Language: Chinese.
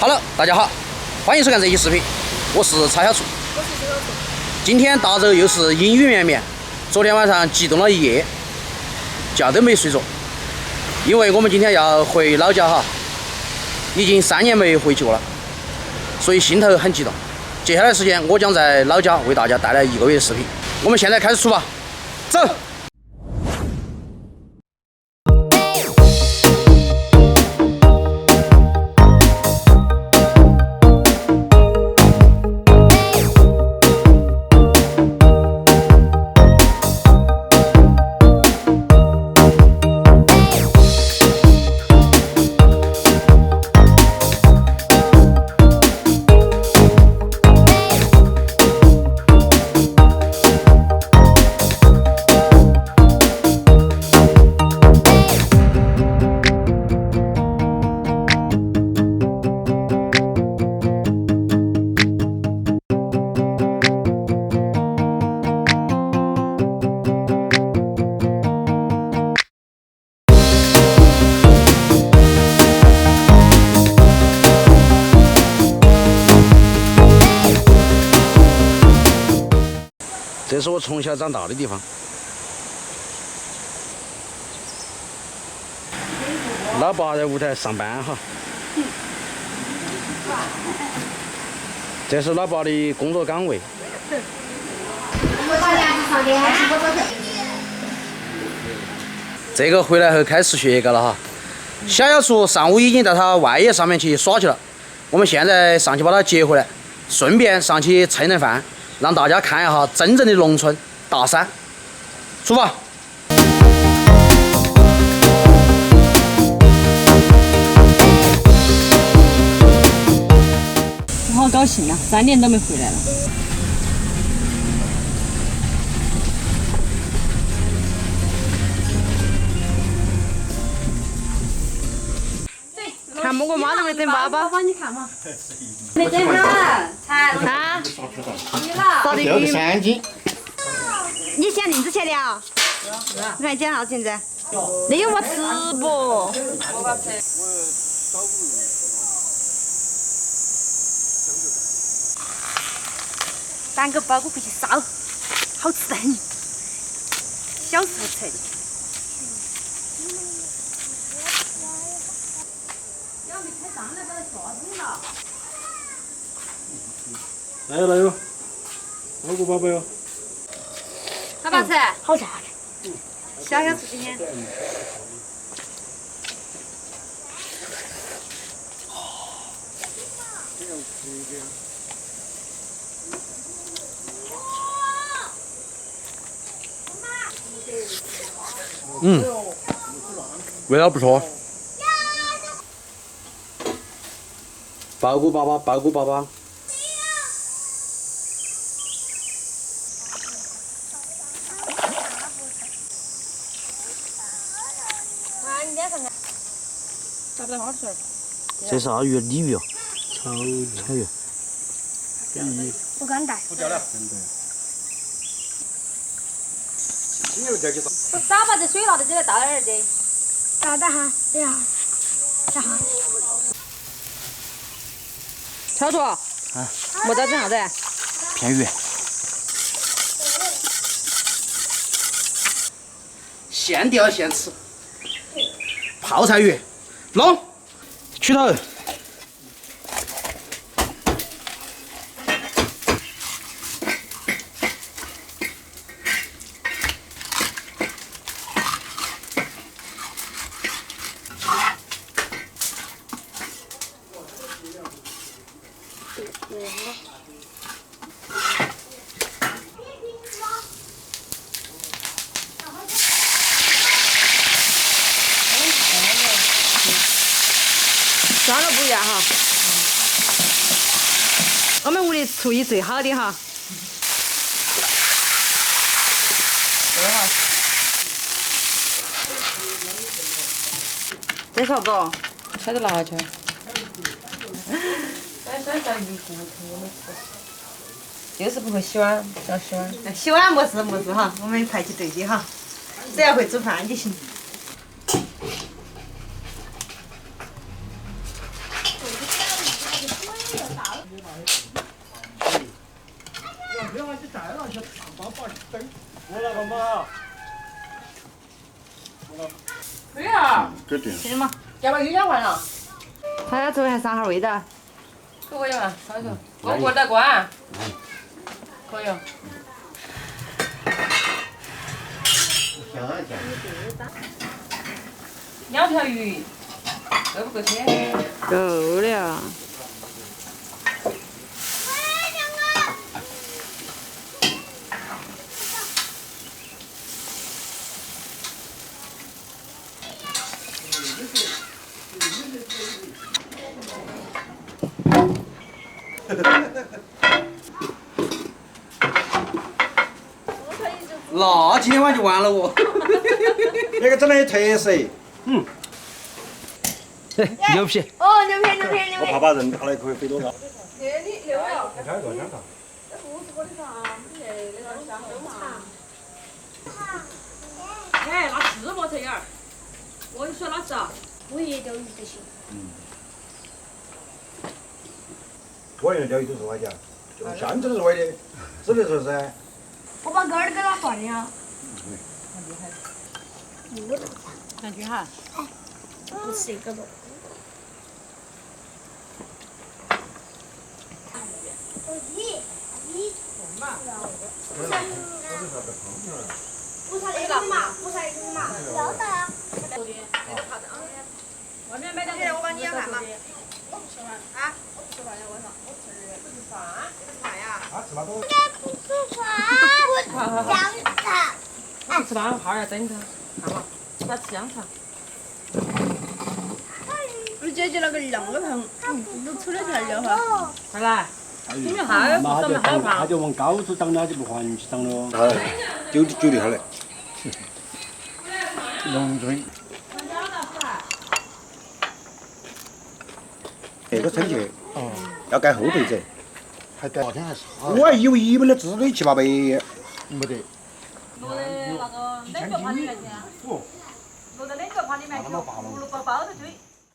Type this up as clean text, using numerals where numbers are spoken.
Hello， 大家好，欢迎收看这期视频，我是曹小厨。今天大洲又是阴雨绵绵，昨天晚上激动了一夜，觉都没睡着，因为我们今天要回老家哈，已经3年没回去过了，所以心头很激动。接下来时间，我将在老家为大家带来1个月的视频。我们现在开始出发，走。这是我从小长大的地方，老爸在屋头上班哈。这是老爸的工作岗位。这个回来后开始学个了哈。小厨上午已经到他外爷上面去耍去了，我们现在上去把他接回来，顺便上去蹭顿饭。让大家看一下真正的农村大山，出发！我好高兴啊！3年都没回来了。看么我妈都没整粑粑。帮你看嘛。没整好，才啊？少的有3斤。你先领之前的啊？你看捡啥子子？那有没吃不？搬个包裹回去烧，好吃得很。小时候吃的。来哟，包裹宝宝哟。好不好吃？好吃。小吃今天。味道不错。包谷粑粑，包谷粑粑。这是啥鱼？鲤鱼哦，草鱼。不敢带。不掉了。我打把这水拿到这来倒点儿的。倒点哈，等下。下哈。小厨，没得整啥子？片鱼。现钓现吃。泡菜鱼，弄，取头。酸了不一样哈。我们屋里厨艺最好的哈。这啥子？揣着辣椒。就是不会洗碗，要洗碗。洗碗没事哈，我们排起队的哈，只要会煮饭就行。我那个嘛，对啊，给定。行吗？要不鱼养完了？它要做还啥哈味道？可以嘛，烧一个，过得关。可以哦。2条鱼，够不够切？够了。那今天晚上就完了哦。那个真的有特色。牛皮。哦，牛皮牛皮牛皮。我怕把人打了可以飞多高。哎，那是莫这样儿。我跟你说老实啊，我也钓鱼就行。我原来钓鱼都是歪的，就现在都是歪的，只能说噻。我把钩儿给它换了。感觉哈。不是一个洞。不是那个嘛，不是那个嘛，要的啊。外面买点。我帮你养饭吗？我不吃饭。啊？我不吃饭呀，晚上。我吃的。不吃饭？不吃饭呀？啊，吃嘛多。不吃饭。我香肠。不吃饭，哈儿要等他，看嘛，他吃香肠。我姐姐那个两个盆，都抽得起来哈。快来，你们哈儿不怎么好胖。他就往高处长了，就不还去长了。就厉害了。农村。这个春节要盖后备子。还盖好像还是。我还以为你们的至少得7、8百。没得。落在那个冷脚盘里面去，落在冷脚盘里面去，葫芦包包着堆。